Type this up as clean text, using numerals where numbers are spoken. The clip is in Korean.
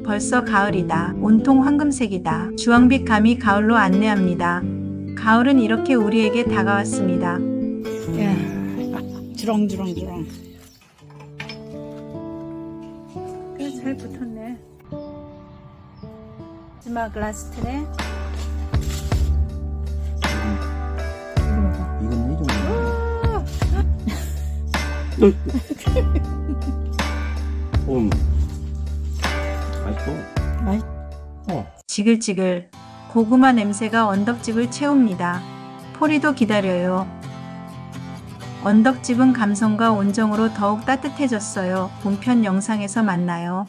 벌써 가을이다. 온통 황금색이다. 주황빛 감이 가을로 안내합니다. 가을은 이렇게 우리에게 다가왔습니다. 야, 주렁주렁주렁. 그래, 잘 붙었네. 마지막 라스트네. 이건 이 정도. 맛있어. 지글지글 고구마 냄새가 언덕집을 채웁니다. 포리도 기다려요. 언덕집은 감성과 온정으로 더욱 따뜻해졌어요. 본편 영상에서 만나요.